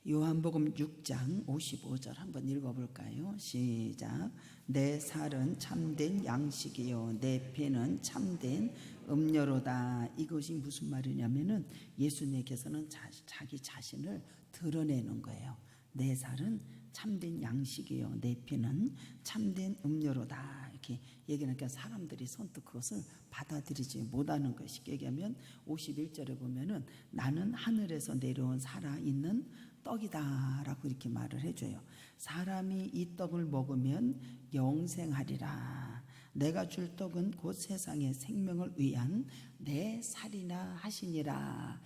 요한복음 6장 55절 한번 읽어볼까요? 시작. 내 살은 참된 양식이요 내 피는 참된 음료로다. 이것이 무슨 말이냐면은 예수님께서는 자기 자신을 드러내는 거예요. 내 살은 참된 양식이요 내 피는 참된 음료로다. 이렇게 얘기하니까 사람들이 선뜻 그것을 받아들이지 못하는 것이, 얘기하면 51절에 보면은 나는 하늘에서 내려온 살아있는 떡이다 라고 이렇게 말을 해줘요. 사람이 이 떡을 먹으면 영생하리라. 내가 줄 떡은 곧 세상의 생명을 위한 내 살이나 하시니라.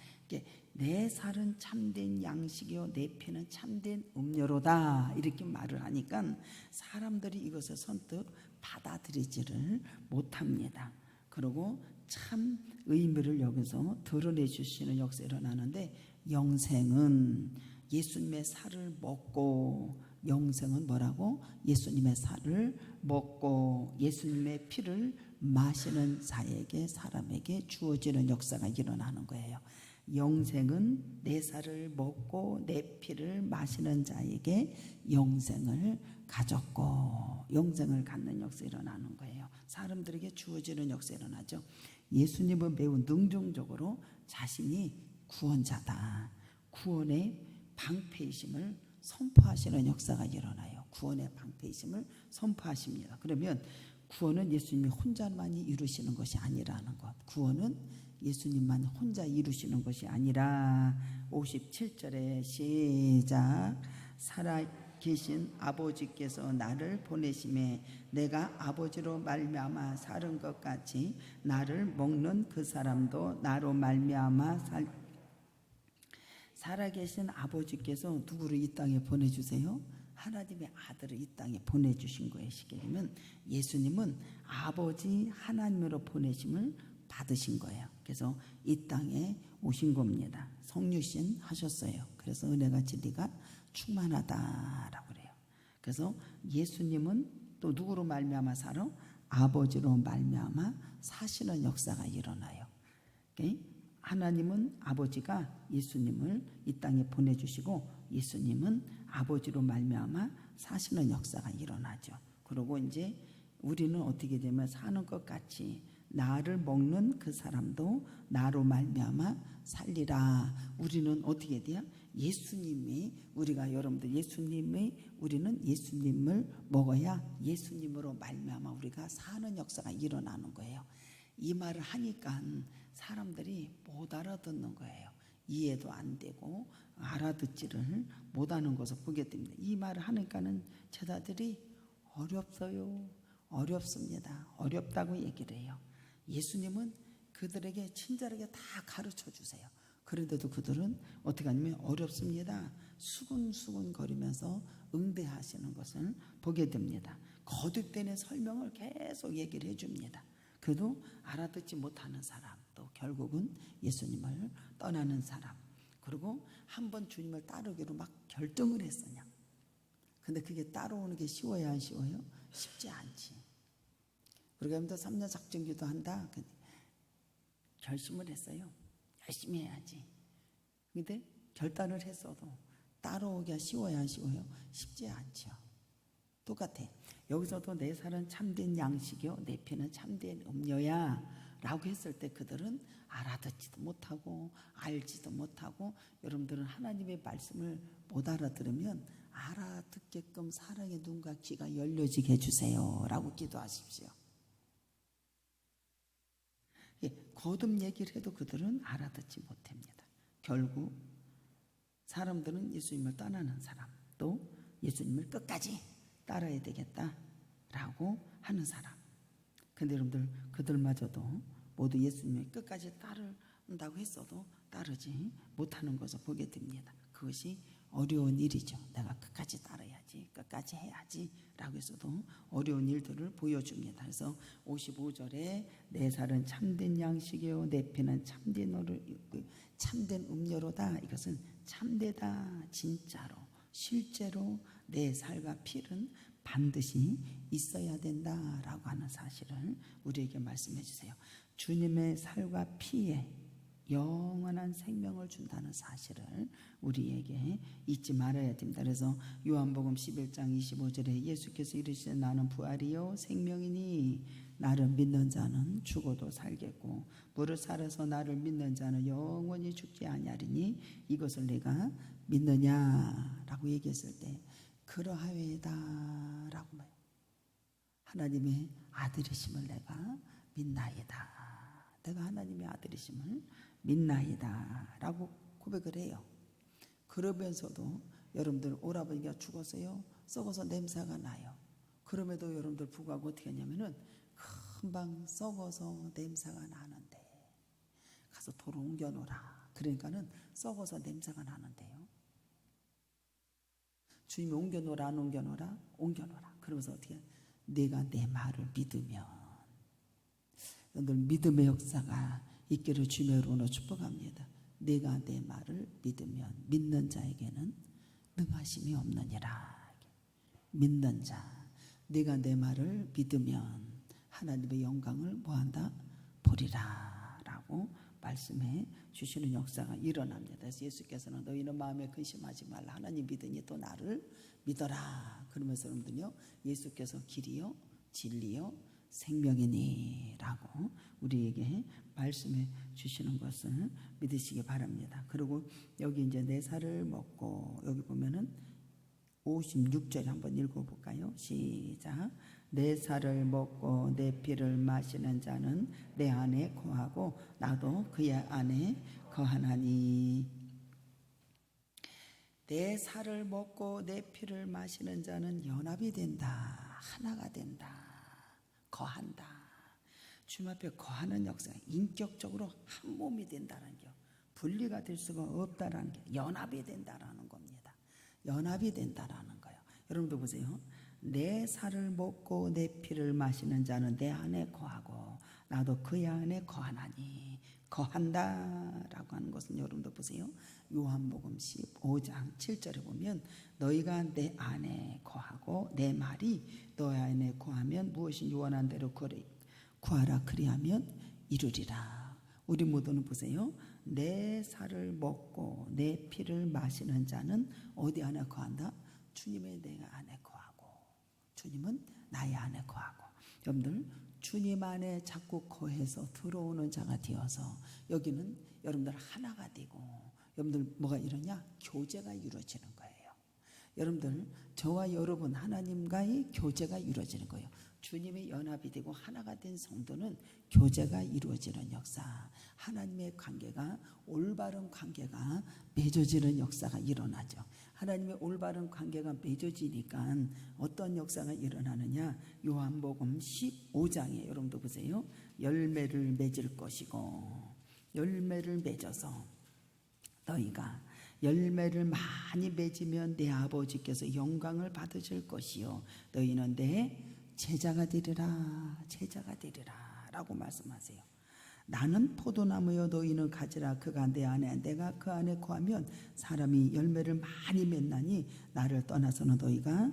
내 살은 참된 양식이요 내 피는 참된 음료로다 이렇게 말을 하니까 사람들이 이것을 선뜻 받아들이지를 못합니다. 그리고 참 의미를 여기서 드러내 주시는 역사가 일어나는데, 영생은 예수님의 살을 먹고, 영생은 뭐라고? 예수님의 살을 먹고 예수님의 피를 마시는 자에게, 사람에게 주어지는 역사가 일어나는 거예요. 영생은 내 살을 먹고 내 피를 마시는 자에게 영생을 가졌고, 영생을 갖는 역사가 일어나는 거예요. 사람들에게 주어지는 역사가 일어나죠. 예수님은 매우 능동적으로 자신이 구원자다, 구원의 방패이심을 선포하시는 역사가 일어나요. 구원의 방패이심을 선포하십니다. 그러면 구원은 예수님이 혼자만이 이루시는 것이 아니라는 것, 구원은 예수님만 혼자 이루시는 것이 아니라, 57절에 시작. 살아계신 아버지께서 나를 보내심에 내가 아버지로 말미암아 사는 것 같이 나를 먹는 그 사람도 나로 말미암아 살아계신 아버지께서 누구를 이 땅에 보내주세요? 하나님의 아들을 이 땅에 보내주신 거예요. 시계면 예수님은 아버지 하나님으로 보내심을 받으신 거예요. 그래서 이 땅에 오신 겁니다. 성육신 하셨어요. 그래서 은혜가 진리가 충만하다라고 그래요. 그래서 예수님은 또 누구로 말미암아 살아? 아버지로 말미암아 사시는 역사가 일어나요. 하나님은 아버지가 예수님을 이 땅에 보내주시고 예수님은 아버지로 말미암아 사시는 역사가 일어나죠. 그리고 이제 우리는 어떻게 되면 사는 것 같이 나를 먹는 그 사람도 나로 말미암아 살리라. 우리는 어떻게 돼요? 예수님이, 우리가 여러분들 우리는 예수님을 먹어야 예수님으로 말미암아 우리가 사는 역사가 일어나는 거예요. 이 말을 하니까 사람들이 못 알아듣는 거예요. 이해도 안 되고 알아듣지를 못하는 것을 보게 됩니다. 이 말을 하니까는 제자들이 어렵어요, 어렵습니다, 어렵다고 얘기를 해요. 예수님은 그들에게 친절하게 다 가르쳐 주세요. 그런데도 그들은 어떻게 하냐면 어렵습니다, 수근수근 거리면서 응대하시는 것을 보게 됩니다. 거듭되는 설명을 계속 얘기를 해줍니다. 그래도 알아듣지 못하는 사람, 또 결국은 예수님을 떠나는 사람, 그리고 한번 주님을 따르기로 막 결정을 했으냐. 근데 그게 따라오는 게 쉬워야 안 쉬워요? 쉽지 않지. 그러니까 3년 작정기도 한다. 결심을 했어요. 열심히 해야지. 근데 결단을 했어도 따라오기가 쉬워야 안 쉬워요? 쉽지 않죠. 똑같아. 여기서도 내 살은 참된 양식이요 내 피는 참된 음료야 라고 했을 때 그들은 알아듣지도 못하고 알지도 못하고, 여러분들은 하나님의 말씀을 못 알아들으면 알아듣게끔 사랑의 눈과 귀가 열려지게 해주세요 라고 기도하십시오. 거듭 얘기를 해도 그들은 알아듣지 못합니다. 결국 사람들은 예수님을 떠나는 사람, 또 예수님을 끝까지 따라야 되겠다라고 하는 사람. 근데 여러분들 그들마저도 모두 예수님을 끝까지 따른다고 했어도 따르지 못하는 것을 보게 됩니다. 그것이 어려운 일이죠. 내가 끝까지 따라야지, 끝까지 해야지 라고 해서도 어려운 일들을 보여줍니다. 그래서 55절에 내 살은 참된 양식이요 내 피는 참된 음료로다. 이것은 참되다, 진짜로 실제로 내 살과 피는 반드시 있어야 된다라고 하는 사실을 우리에게 말씀해 주세요. 주님의 살과 피에 영원한 생명을 준다는 사실을 우리에게 잊지 말아야 됩니다. 그래서 요한복음 11장 25절에 예수께서 이르시되 나는 부활이요 생명이니 나를 믿는 자는 죽어도 살겠고 무릇 살아서 나를 믿는 자는 영원히 죽지 아니하리니 이것을 내가 믿느냐라고 얘기했을 때 그러하여이다 라고 하나님의 아들이심을 내가 믿나이다. 내가 하나님의 아들이심을 믿나이다 라고 고백을 해요. 그러면서도 여러분들 오라버니가 죽었어요. 썩어서 냄새가 나요. 그럼에도 여러분들 불구하고 어떻게 하냐면은 금방 썩어서 냄새가 나는데 가서 도로 옮겨놓으라. 그러니까는 썩어서 냄새가 나는데요. 주님이 옮겨놓으라 안 옮겨놓으라? 옮겨놓으라. 그러면서 어떻게 내가 내 말을 믿으면 여러분들 믿음의 역사가 있기를 주님의 이름으로 축복합니다. 내가 내 말을 믿으면 믿는 자에게는 능하심이 없느니라. 믿는 자 내가 내 말을 믿으면 하나님의 영광을 뭐한다? 보리라 라고 말씀해 주시는 역사가 일어납니다. 그래서 예수께서는 너희는 마음에 근심하지 말라. 하나님 믿으니 또 나를 믿어라. 그러면서 여러분들요 예수께서 길이요 진리요 생명이니 라고 우리에게 말씀해 주시는 것을 믿으시기 바랍니다. 그리고 여기 이제 내 살을 먹고 여기 보면은 56절 한번 읽어볼까요? 시작. 내 살을 먹고 내 피를 마시는 자는 내 안에 거하고 나도 그의 안에 거하나니. 내 살을 먹고 내 피를 마시는 자는 연합이 된다. 하나가 된다. 거한다. 주님 앞에 거하는 역사가 인격적으로 한 몸이 된다는 게 분리가 될 수가 없다라는 게 연합이 된다라는 겁니다. 연합이 된다라는 거예요. 여러분도 보세요. 내 살을 먹고 내 피를 마시는 자는 내 안에 거하고 나도 그의 안에 거하나니. 거한다라고 하는 것은 여러분도 보세요. 요한복음 15장 7절에 보면 너희가 내 안에 거하고 내 말이 너희 안에 거하면 무엇이 요원한 대로 구하라 그리하면 이루리라. 우리 모두는 보세요. 내 살을 먹고 내 피를 마시는 자는 어디 안에 거한다? 주님의 내 안에 거하고 주님은 나의 안에 거하고. 여러분들 주님 안에 자꾸 거해서 들어오는 자가 되어서 여기는 여러분들 하나가 되고 여러분들 뭐가 이러냐? 교제가 이루어지는 거예요. 여러분들 저와 여러분 하나님과의 교제가 이루어지는 거예요. 주님의 연합이 되고 하나가 된 성도는 교제가 이루어지는 역사, 하나님의 관계가 올바른 관계가 맺어지는 역사가 일어나죠. 하나님의 올바른 관계가 맺어지니까 어떤 역사가 일어나느냐? 요한복음 15장에 여러분도 보세요. 열매를 맺을 것이고 열매를 맺어서 너희가 열매를 많이 맺으면 내 아버지께서 영광을 받으실 것이요 너희는 내 제자가 되리라. 제자가 되리라 라고 말씀하세요. 나는 포도나무여 너희는 가지라. 그가 내 안에 내가 그 안에 거하면 사람이 열매를 많이 맺나니 나를 떠나서는 너희가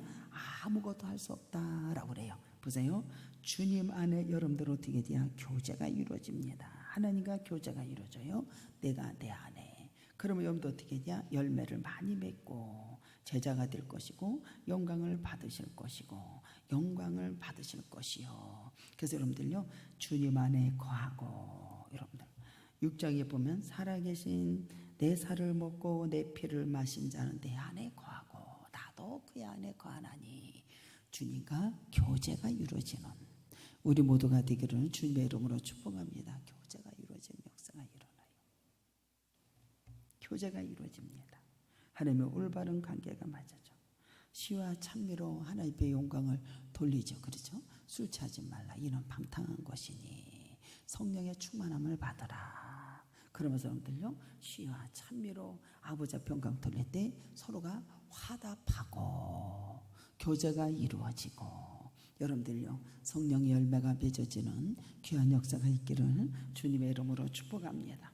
아무것도 할 수 없다라고 그래요. 보세요. 주님 안에 여러분들 어떻게 돼야 교제가 이루어집니다. 하나님과 교제가 이루어져요. 내가 내 안에. 그러면 여러분들 어떻게 돼야 열매를 많이 맺고 제자가 될 것이고 영광을 받으실 것이고 영광을 받으실 것이요. 그래서 여러분들요 주님 안에 거하고 여러분들 6장에 보면 살아계신 내 살을 먹고 내 피를 마신 자는 내 안에 거하고 나도 그의 안에 거하나니. 주님과 교제가 이루어지는 우리 모두가 되기를 주님의 이름으로 축복합니다. 교제가 이루어지는 역사가 일어나요. 교제가 이루어집니다. 하나님의 올바른 관계가 맞아져. 시와 찬미로 하나님의 영광을 돌리죠. 그렇죠? 술 취하지 말라. 이는 방탕한 것이니 성령의 충만함을 받아라. 그러면서 여러분들요 시와 찬미로 아버지 앞에 영광 돌릴 때 서로가 화답하고 교제가 이루어지고 여러분들요 성령의 열매가 맺어지는 귀한 역사가 있기를 주님의 이름으로 축복합니다.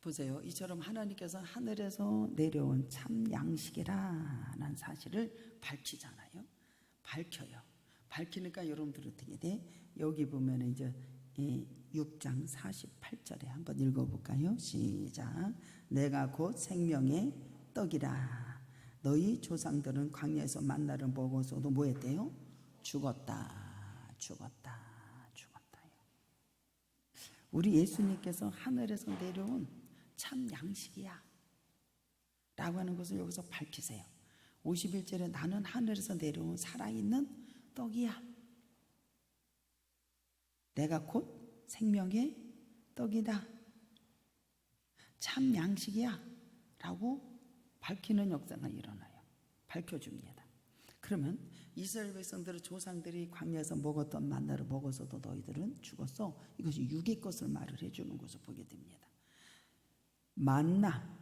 보세요. 이처럼 하나님께서 하늘에서 내려온 참 양식이라는 사실을 밝히잖아요. 밝혀요. 밝히니까 여러분들 어떻게 돼? 여기 보면 이제 6장 48절에 한번 읽어볼까요? 시작. 내가 곧 생명의 떡이라. 너희 조상들은 광야에서 만나를 먹어서도 뭐 했대요? 죽었다. 우리 예수님께서 하늘에서 내려온 참 양식이야 라고 하는 것을 여기서 밝히세요. 51절에 나는 하늘에서 내려온 살아있는 떡이야. 내가 곧 생명의 떡이다. 참 양식이야 라고 밝히는 역사가 일어나요. 밝혀줍니다. 그러면 이스라엘 백성들의 조상들이 광야에서 먹었던 만나를 먹어서도 너희들은 죽었어. 이것이 육의 것을 말을 해주는 것을 보게 됩니다. 만나,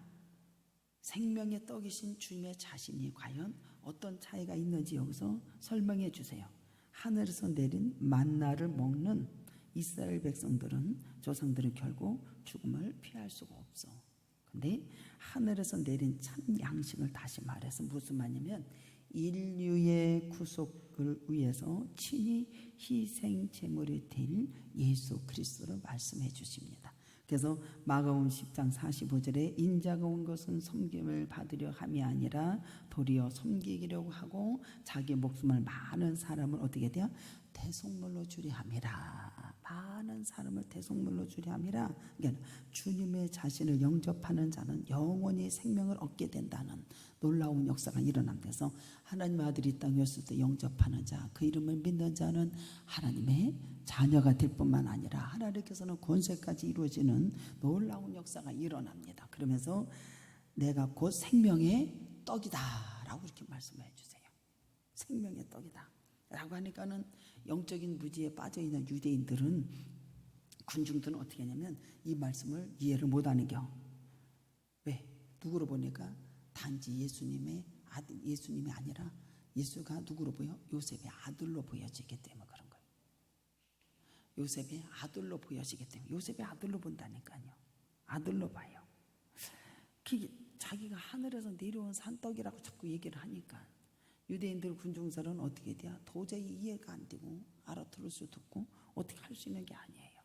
생명의 떡이신 주님의 자신이 과연 어떤 차이가 있는지 여기서 설명해 주세요. 하늘에서 내린 만나를 먹는 이스라엘 백성들은, 조상들은 결국 죽음을 피할 수가 없어. 근데 하늘에서 내린 참 양식을 다시 말해서 무슨 말이냐면 인류의 구속을 위해서 친히 희생 제물이 될 예수 그리스도를 말씀해 주십니다. 그래서 마가복음 10장 45절에 인자가 온 것은 섬김을 받으려 함이 아니라 도리어 섬기려고 하고 자기 목숨을 많은 사람을 어떻게 돼요? 대속물로 주려 함이라. 많은 사람을 대속물로 주려 함이라. 그러니까 주님의 자신을 영접하는 자는 영원히 생명을 얻게 된다는 놀라운 역사가 일어나면서 하나님의 아들이 땅에 왔을 때 영접하는 자, 그 이름을 믿는 자는 하나님의 자녀가 될 뿐만 아니라 하나님께서는 권세까지 이루어지는 놀라운 역사가 일어납니다. 그러면서 내가 곧 생명의 떡이다 라고 이렇게 말씀해 주세요. 생명의 떡이다 라고 하니까는 영적인 무지에 빠져있는 유대인들은, 군중들은 어떻게 하냐면 이 말씀을 이해를 못하는 겨. 왜? 누구로 보니까 단지 예수님의 아들, 예수님이 아니라 예수가 누구로 보여? 요셉의 아들로 보여지기 때문에 그런 거예요. 요셉의 아들로 보여지기 때문에 요셉의 아들로 본다니까요. 아들로 봐요. 자기가 하늘에서 내려온 산떡이라고 자꾸 얘기를 하니까 유대인들 군중들은 어떻게 돼요? 도저히 이해가 안 되고 알아들을 수도 없고 어떻게 할 수 있는 게 아니에요.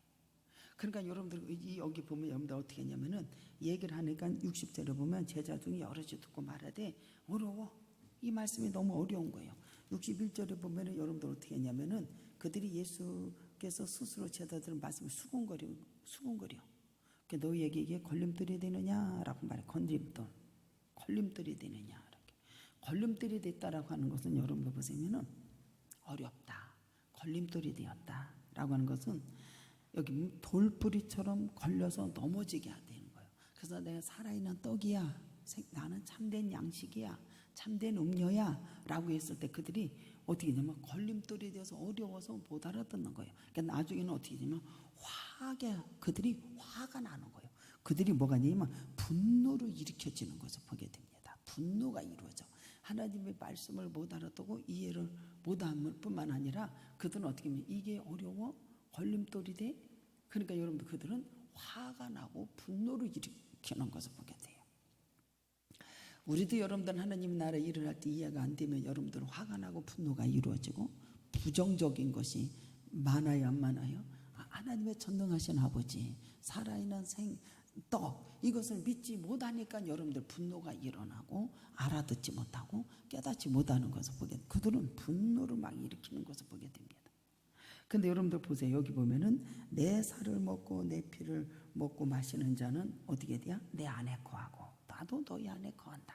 그러니까 여러분들 여기 보면 여러분들 어떻게 했냐면은 얘기를 하니까 60절에 보면 제자 중에 여럿이 듣고 말하되 어려워. 이 말씀이 너무 어려운 거예요. 61절에 보면은 여러분들 어떻게 했냐면은 그들이 예수께서 스스로 제자들의 말씀을 수군거려. 그러니까 너희에게 이게 걸림돌이 되느냐라고 말해. 걸림돌이 되느냐. 걸림돌이 됐다라고 하는 것은 여러분들 보시면은 어렵다, 걸림돌이 되었다라고 하는 것은 여기 돌뿌리처럼 걸려서 넘어지게 되는 거예요. 그래서 내가 살아있는 떡이야, 나는 참된 양식이야, 참된 음료야 라고 했을 때 그들이 어떻게 되냐면 걸림돌이 되어서 어려워서 못 알아듣는 거예요. 그러니까 나중에는 어떻게 되냐면 그들이 화가 나는 거예요. 그들이 뭐가 되냐면 분노를 일으켜지는 것을 보게 됩니다. 분노가 이루어져. 하나님의 말씀을 못 알아듣고 이해를 못할 뿐만 아니라 그들은 어떻게 하면 이게 어려워? 걸림돌이 돼? 그러니까 여러분들 그들은 화가 나고 분노를 일으키는 것을 보게 돼요. 우리도 여러분들 하나님 나라 일을 할 때 이해가 안 되면 여러분들은 화가 나고 분노가 이루어지고 부정적인 것이 많아요, 안 많아요? 하나님의 전능하신 아버지, 살아있는 떡, 이것을 믿지 못하니까 여러분들 분노가 일어나고 알아듣지 못하고 깨닫지 못하는 것을 보게 돼요. 그들은 분노를 막 일으키는 것을 보게 됩니다. 근데 여러분들 보세요. 여기 보면은 내 살을 먹고 내 피를 먹고 마시는 자는 어떻게 돼요? 내 안에 거하고 나도 너희 안에 거한다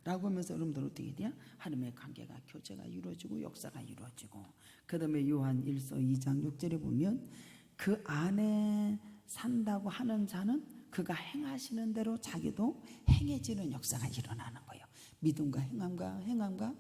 라고 하면서 여러분들 어떻게 돼요? 하나님의 관계가, 교제가 이루어지고 역사가 이루어지고, 그 다음에 요한 1서 2장 6절에 보면 그 안에 산다고 하는 자는 그가 행하시는 대로 자기도 행해지는 역사가 일어나는 거예요. 믿음과 행함과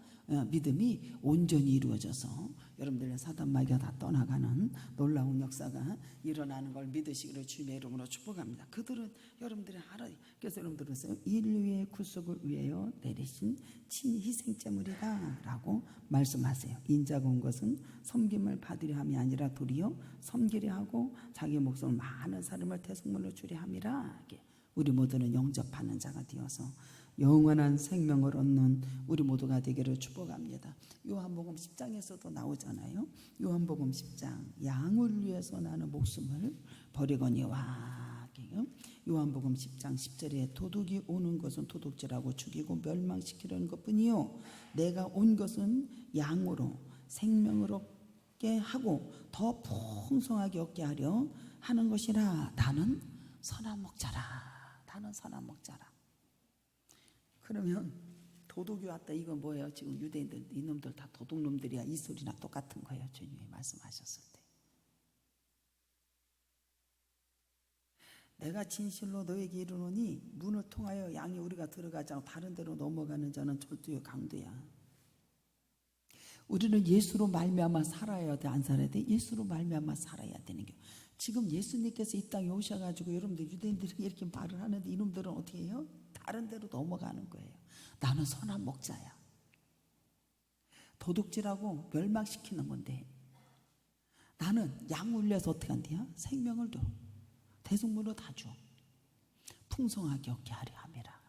믿음이 온전히 이루어져서 여러분들의 사단 마귀가 다 떠나가는 놀라운 역사가 일어나는 걸 믿으시기를 주님의 이름으로 축복합니다. 그들은 여러분들이 알아요. 그래서 여러분들은 인류의 구속을 위하여 내리신 친희생제물이다 라고 말씀하세요. 인자가 온 것은 섬김을 받으려 함이 아니라 도리어 섬기려 하고 자기 목숨을 많은 사람을 대속물로 주려 함이라 이렇게 우리 모두는 영접하는 자가 되어서 영원한 생명을 얻는 우리 모두가 되기를 축복합니다. 요한복음 10장에서도 나오잖아요. 요한복음 10장 양을 위해서 나는 목숨을 버리거니와. 요한복음 10장 10절에 도둑이 오는 것은 도둑질하고 죽이고 멸망시키려는 것뿐이요 내가 온 것은 양으로 생명을 얻게 하고 더 풍성하게 얻게 하려 하는 것이라. 나는 선한 목자라. 나는 선한 목자라. 그러면 도둑이 왔다 이건 뭐예요? 지금 유대인들 이놈들 다 도둑놈들이야 이 소리나 똑같은 거예요. 주님이 말씀하셨을 때 내가 진실로 너에게 이르노니 문을 통하여 양이 우리가 들어가지 않고 다른 데로 넘어가는 자는 절도요 강도야. 우리는 예수로 말미암아 살아야 돼, 안 살아야 돼? 예수로 말미암아 살아야 되는 게 지금 예수님께서 이 땅에 오셔가지고 여러분들 유대인들이 이렇게 말을 하는데 이놈들은 어떻게 해요? 다른 데로 넘어가는 거예요. 나는 선한 목자야. 도둑질하고 멸망시키는 건데 나는 양 울려서 어떻게 한대요? 생명을 줘. 대속물로 다 줘. 풍성하게 얻게 하려 함이라.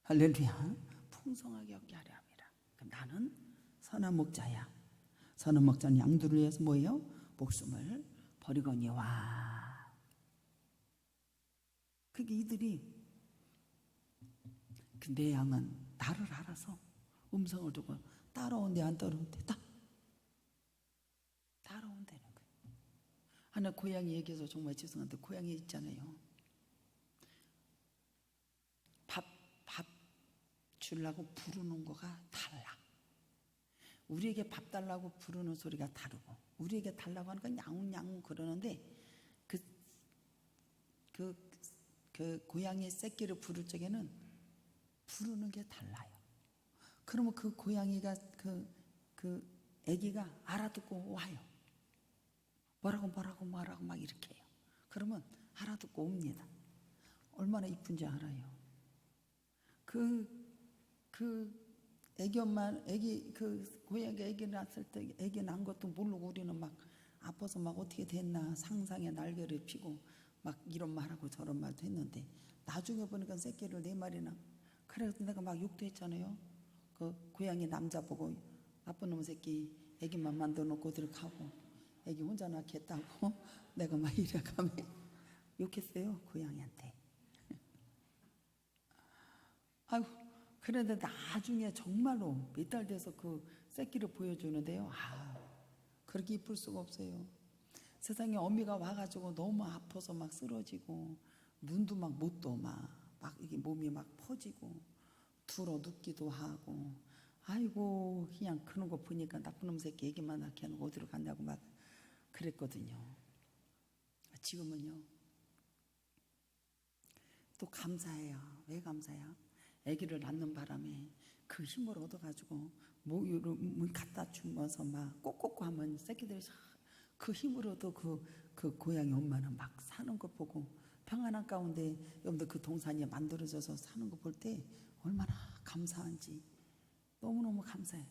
할렐루야. 풍성하게 얻게 하려 함이라. 그럼 나는 선한 목자야. 선한 목자는 양들을 위해서 뭐예요? 목숨을 버리거니와. 그게 이들이 내 양은 나를 알아서 음성을 두고 따라온대 안 따라온대 따라온다는 거예요. 하나 고양이 얘기해서 정말 죄송한데 고양이 있잖아요. 밥 주려고 부르는 거가 달라. 우리에게 밥 달라고 부르는 소리가 다르고 우리에게 달라고 하는 건 야웅야웅 그러는데 그 고양이 새끼를 부를 적에는 부르는 게 달라요. 그러면 그 고양이가 그 애기가 알아듣고 와요. 뭐라고 막 이렇게 해요. 그러면 알아듣고 옵니다. 얼마나 이쁜지 알아요. 그 고양이 애기 낳았을 때 애기 낳은 것도 모르고 우리는 막 아파서 막 어떻게 됐나 상상의 날개를 피고 막 이런 말하고 저런 말도 했는데 나중에 보니까 새끼를 4마리나 그래서 내가 막 욕도 했잖아요. 그 고양이 남자 보고 나쁜 놈 새끼 애기만 만들어 놓고 들어가고 애기 혼자 낳겠다고 내가 막 이래가면 욕했어요 고양이한테. 아이고 그런데 나중에 정말로 몇 달 돼서 그 새끼를 보여주는데요. 그렇게 이쁠 수가 없어요. 세상에 어미가 와가지고 너무 아파서 막 쓰러지고 눈도 막 못 떠 막 이게 몸이 막 퍼지고 들어 눕기도 하고 아이고 그냥 그런 거 보니까 나쁜 놈 새끼 애기만 낳게 하는 거 어디로 갔냐고 막 그랬거든요. 지금은요 또 감사해요. 왜 감사해요? 아기를 낳는 바람에 그 힘을 얻어가지고 모유를 갖다 주면서 막 꼭꼭 하면 새끼들이 그 힘으로도 그 고양이 엄마는 막 사는 거 보고 평안한 가운데 여러분들 그 동산이 만들어져서 사는 거 볼 때 얼마나 감사한지 너무너무 감사해요.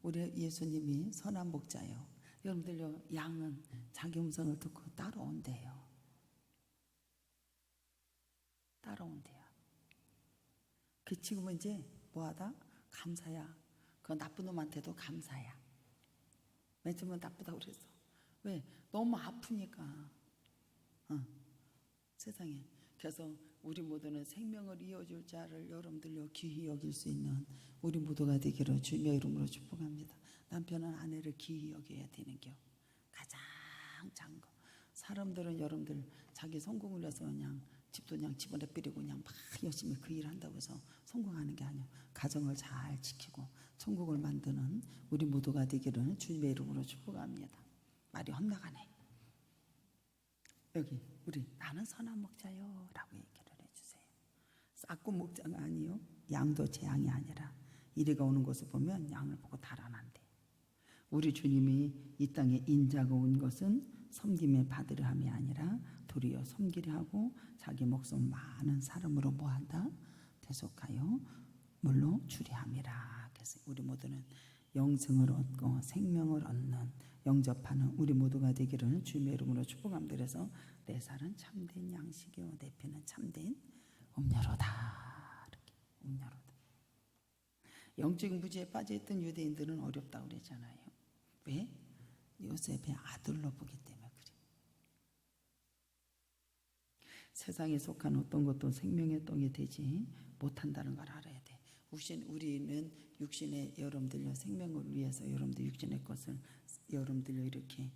우리 예수님이 선한 목자예요. 여러분들요 양은 자기 음성을 듣고 따라온대요. 그 지금은 이제 뭐하다? 감사야. 그 나쁜 놈한테도 감사야. 맨 처음엔 나쁘다고 그랬어. 왜? 너무 아프니까. 세상에. 그래서 우리 모두는 생명을 이어줄 자를 여러분들요 귀히 여길 수 있는 우리 모두가 되기를 주님의 이름으로 축복합니다. 남편은 아내를 귀히 여겨야 되는 겨. 가장 작은 거. 사람들은 여러분들 자기 성공을 위해서 그냥 집도 그냥 집어내 뿌리고 그냥 막 열심히 그 일 한다고 해서 성공하는 게 아니에요. 가정을 잘 지키고 천국을 만드는 우리 모두가 되기를 주님의 이름으로 축복합니다. 말이 헛나가네. 여기 우리 나는 선한 목자요 라고 얘기를 해주세요. 싹군 목자가 아니요. 양도 제 양이 아니라 이리가 오는 것을 보면 양을 보고 달아난대. 우리 주님이 이 땅에 인자가 온 것은 섬김에 받으려 함이 아니라 도리어 섬기려 하고 자기 목숨 많은 사람으로 뭐한다? 대속하여 물로 주리함이라. 그래서 우리 모두는 영생을 얻고 생명을 얻는 영접하는 우리 모두가 되기를 주님의 이름으로 축복함드려서 내 살은 참된 양식이요 내 피는 참된 음료로다. 이렇게 음료로다. 영적인 무지에 빠져있던 유대인들은 어렵다고 그랬잖아요. 왜? 요셉의 아들로 보기 때문에 그래. 세상에 속한 어떤 것도 생명의 떡이 되지 못한다는 걸 알아야 돼. 우리는 육신의 여러분들요 생명을 위해서 여러분들 육신의 것을 여러분들요 이렇게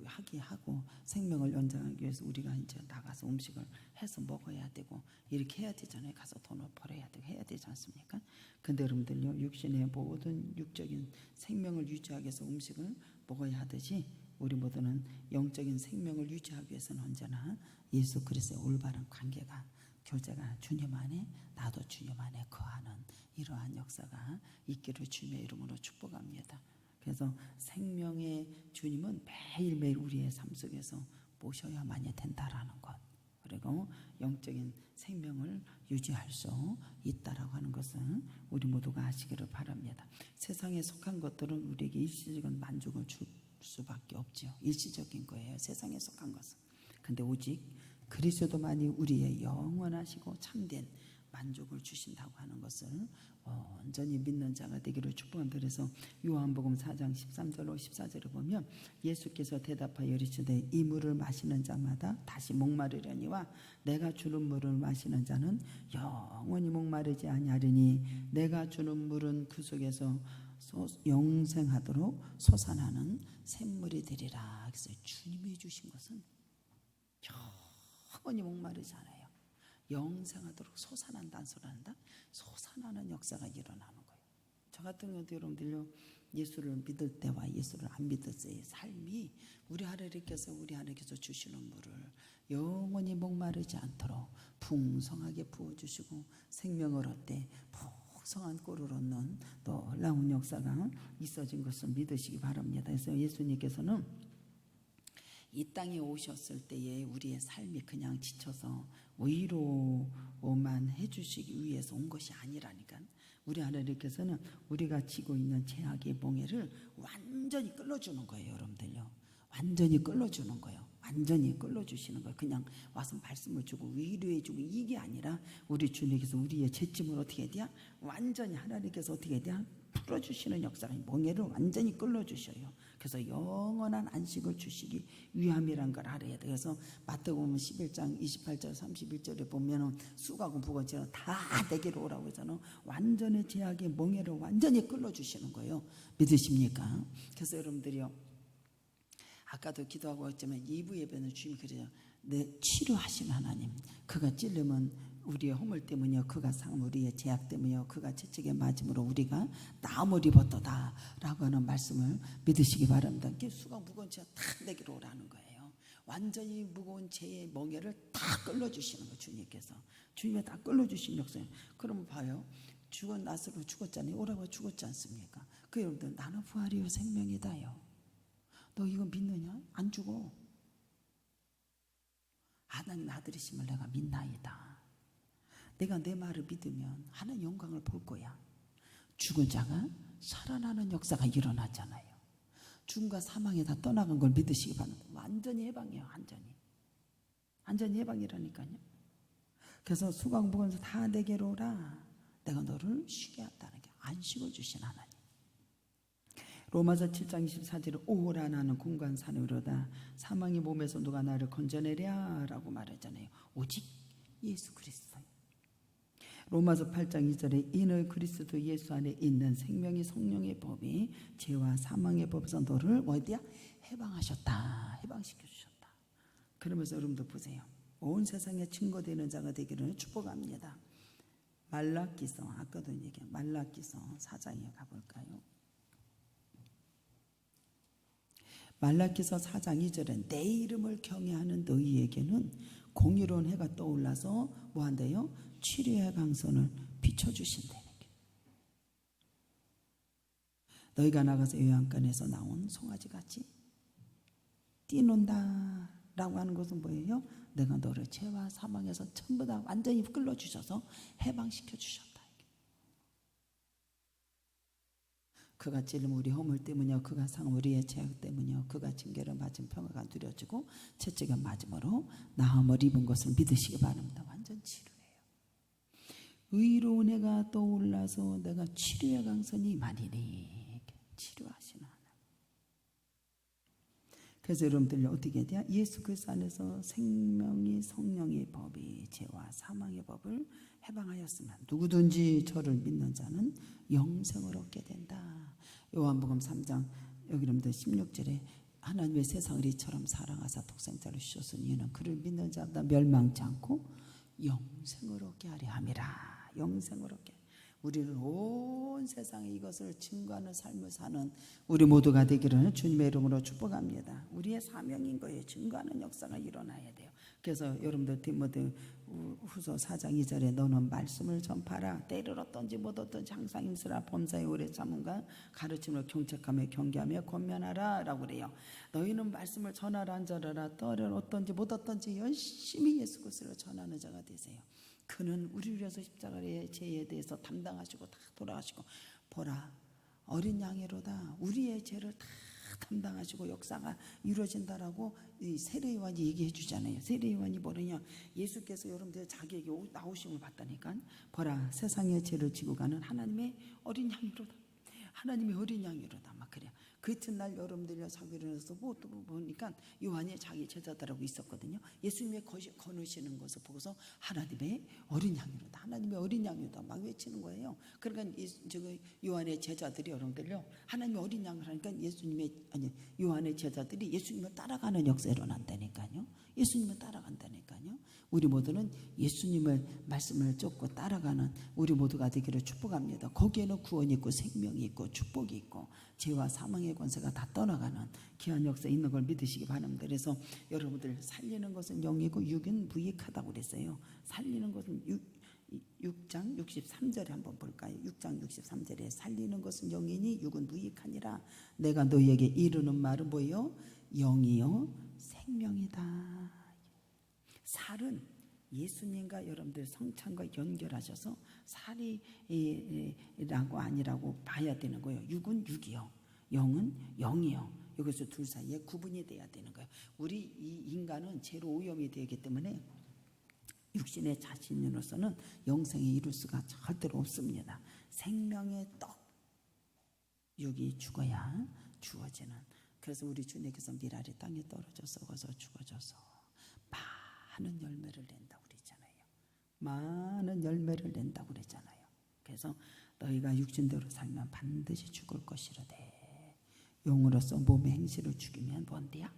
하게 하고 생명을 연장하기 위해서 우리가 이제 나가서 음식을 해서 먹어야 되고 이렇게 해야 되잖아요. 가서 돈을 벌어야 되고 해야 되지 않습니까? 근데 여러분들요 육신의 모든 육적인 생명을 유지하기 위해서 음식을 먹어야 하듯이 우리 모두는 영적인 생명을 유지하기 위해서는 언제나 예수 그리스도의 올바른 관계가 교제가 주님 안에 나도 주님 안에 거하는 이러한 역사가 있기를 주님의 이름으로 축복합니다. 그래서 생명의 주님은 매일매일 우리의 삶 속에서 모셔야만이 된다라는 것, 그리고 영적인 생명을 유지할 수 있다라고 하는 것은 우리 모두가 아시기를 바랍니다. 세상에 속한 것들은 우리에게 일시적인 만족을 줄 수밖에 없죠. 일시적인 거예요, 세상에 속한 것은. 근데 오직 그리스도만이 우리의 영원하시고 참된 만족을 주신다고 하는 것을 온전히 믿는 자가 되기를 축복합니다. 그래서 요한복음 4장 13절로 14절을 보면 예수께서 대답하여 이르시되 이 물을 마시는 자마다 다시 목마르려니와 내가 주는 물을 마시는 자는 영원히 목마르지 아니하리니 내가 주는 물은 그 속에서 영생하도록 솟아나는 샘물이 되리라. 그래서 주님이 주신 것은 영원히 목마르지 않아요. 영생하도록 솟아난다는 소리 한다. 솟아나는 역사가 일어나는 거예요. 저 같은 경우도 여러분들요 예수를 믿을 때와 예수를 안 믿을 때의 삶이 우리 하나님께서 주시는 물을 영원히 목마르지 않도록 풍성하게 부어주시고 생명을 얻되 풍성한 꼴을 얻는 놀라운 역사가 있어진 것을 믿으시기 바랍니다. 그래서 예수님께서는 이 땅에 오셨을 때에 우리의 삶이 그냥 지쳐서 위로만 해주시기 위해서 온 것이 아니라니까. 우리 하나님께서는 우리가 지고 있는 죄악의 몽해를 완전히 끌어주는 거예요. 여러분들요, 완전히 끌어주는 거예요. 완전히 끌어주시는 거예요. 그냥 와서 말씀을 주고 위로해주고 이게 아니라 우리 주님께서 우리의 죄짐을 어떻게 해야 돼요? 완전히 하나님께서 어떻게 해야 돼요? 풀어주시는 역사가 몽해를 완전히 끌어주셔요. 그래서 영원한 안식을 주시기 위함이란 걸 알아야 돼요. 그래서 마태복음 11장 28절 31절에 보면은 쑥하고 북어처럼 다 내게로 오라고 해서는 완전히 죄악의 몽해를 완전히 끌어주시는 거예요. 믿으십니까? 그래서 여러분들이요, 아까도 기도하고 했지만 2부 예배는 주님이 그래요. 내 치료하신 하나님, 그가 찔르면 우리의 허물 때문이요 그가 상함 우리의 죄악 때문이요 그가 채찍에 맞음으로 우리가 나음을 입었도다 라고 하는 말씀을 믿으시기 바랍니다. 수가 무거운 죄가 다 내게로 오라는 거예요. 완전히 무거운 죄의 멍에를 다 끌어주시는 거예요. 주님이 다 끌어주신 역사예요. 그러면 봐요, 나스로 죽었잖아요. 오라고 죽었지 않습니까? 그 여러분들, 나는 부활이요 생명이다요. 너 이거 믿느냐? 안 죽어. 하나님 아들이심을 내가 믿나이다. 내가 내 말을 믿으면 하나님 영광을 볼 거야. 죽은 자가 살아나는 역사가 일어나잖아요. 죽음과 사망에 다 떠나간 걸 믿으시기 바랍니다. 완전히 해방이에요. 완전히 해방이라니까요. 그래서 수강복음에서 다 내게로 오라. 내가 너를 쉬게 한다는 게 안식을 주신 하나님. 로마서 7장 24절에 오라 나는 공간 산으로다. 사망의 몸에서 누가 나를 건져내랴 라고 말하잖아요. 오직 예수 그리스도. 로마서 8장 2절에 이는 그리스도 예수 안에 있는 생명이 성령의 법이 죄와 사망의 법에서 너를 어디야? 해방시켜 주셨다. 그러면서 여러분도 보세요. 온 세상에 증거되는 자가 되기를 축복합니다. 말라기서, 아까도 얘기한 말라기서 4장에 가볼까요? 말라기서 4장 2절에 내 이름을 경외하는 너희에게는 공의로운 해가 떠올라서 뭐한대요? 치료의 강선을 비춰주신다는 게. 너희가 나가서 요양간에서 나온 송아지같이 뛰논다 라고 하는 것은 뭐예요? 내가 너를 죄와 사망에서 전부 다 완전히 끌어주셔서 해방시켜 주셨다. 그가 찔림 우리 허물 때문이요 그가 상 우리의 죄악 때문이요 그가 징계를 맞은 평화가 누려지고 채찍을 맞음으로 나음을 입은 것을 믿으시기 바랍니다. 완전 치료예요. 의로운 해가 떠올라서 내가 치료의 강선이 임하리니 치료하시는 하나님. 그래서 여러분들 어떻게 해야 돼요? 예수 그리스도 안에서 생명이 성령의 법이 죄와 사망의 법을 해방하였으면 누구든지 저를 믿는 자는 영생을 얻게 된다. 요한복음 3장 여기 여러분들 16절에 하나님의 세상을 이처럼 사랑하사 독생자를 주셨으니 이는 그를 믿는 자마다 멸망치 않고 영생을 얻게 하려 함이라. 영생을 얻게. 우리는 온 세상에 이것을 증거하는 삶을 사는 우리 모두가 되기를 주님의 이름으로 축복합니다. 우리의 사명인 거예요. 증거하는 역사가 일어나야 돼요. 그래서 여러분들 디모데 후서 4장 2절에 너는 말씀을 전파라. 때를 얻든지 못 얻든지 항상 힘쓰라. 범사에 오래 참음과 가르침을 경책하며 경계하며 권면하라 라고 그래요. 너희는 말씀을 전하라 안전하라. 때를 얻든지 못 얻든지 열심히 예수 그리스도를 전하는 자가 되세요. 그는 우리를 위해서 십자가의 죄에 대해서 담당하시고 다 돌아가시고 보라 어린 양이로다 우리의 죄를 다 담당하시고 역사가 이루어진다라고 이 세례요한이 얘기해 주잖아요. 세례요한이 뭐냐 예수께서 여러분들 자기에게 나오심을 봤다니까 보라 세상의 죄를 지고 가는 하나님의 어린 양이로다. 하나님의 어린 양이로다 막 그래요. 그 이튿날 여러분들이 자기를 해서 보니까 요한이 자기 제자들하고 있었거든요. 예수님의 거느시는 것을 보고서 하나님의 어린 양이로다. 하나님의 어린 양이로다 막 외치는 거예요. 그러니까 요한의 제자들이 여러분들요 하나님의 어린 양을 하니까 요한의 제자들이 예수님을 따라가는 역사 일어난다니까요. 예수님을 따라간다니까요. 우리 모두는 예수님을 말씀을 쫓고 따라가는 우리 모두가 되기를 축복합니다. 거기에는 구원이 있고 생명이 있고 축복이 있고 죄와 사망의 권세가 다 떠나가는 귀한 역사 있는 걸 믿으시기 바랍니다. 그래서 여러분들 살리는 것은 영이고 육은 무익하다고 그랬어요. 살리는 것은 6장 63절에 한번 볼까요? 6장 63절에 살리는 것은 영이니 육은 무익하니라. 내가 너희에게 이르는 말은 뭐예요? 영이요 생명이다. 살은 예수님과 여러분들 성찬과 연결하셔서 살이라고 아니라고 봐야 되는 거예요. 육은 육이요 영은 영이요. 여기서 둘 사이에 구분이 돼야 되는 거예요. 우리 이 인간은 죄로 오염이 되기 때문에 육신의 자신으로서는 영생에 이룰 수가 절대로 없습니다. 생명의 떡 육이 죽어야 주어지는. 그래서 우리 주님께서 미랄이 땅에 떨어져 썩어서 죽어져서 많은 열매를 낸다고 그랬잖아요. 많은 열매를 낸다고 그랬잖아요. 그래서 너희가 육신대로 살면 반드시 죽을 것이로되 영으로서 몸의 행실을 죽이면 뭔데야?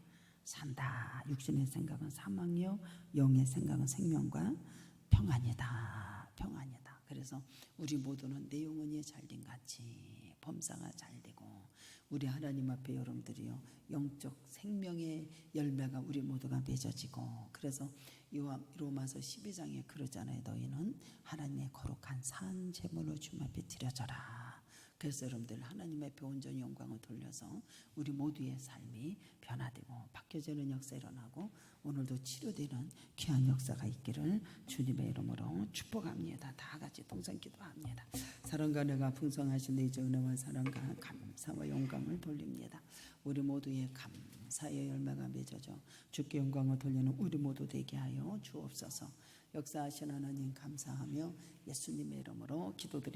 산다. 육신의 생각은 사망이요 영의 생각은 생명과 평안이다. 평안이다. 그래서 우리 모두는 내 영혼이 잘된 같이 범사가 잘되고 우리 하나님 앞에 여러분들이요 영적 생명의 열매가 우리 모두가 맺어지고 그래서 로마서 12장에 그러잖아요. 너희는 하나님의 거룩한 산 제물로 주님 앞에 드려져라. 그래서 여러분들 하나님 앞에 온전히 영광을 돌려서 우리 모두의 삶이 변화되고 바뀌어지는 역사 일어나고 오늘도 치료되는 귀한 역사가 있기를 주님의 이름으로 축복합니다. 다 같이 동상 기도합니다. 사랑과 내가 풍성하신 내 은혜와 사랑과 감사와 영광을 돌립니다. 우리 모두의 감사의 열매가 맺어져 주께 영광을 돌리는 우리 모두 되게 하여 주옵소서. 역사하신 하나님 감사하며 예수님의 이름으로 기도드립니다.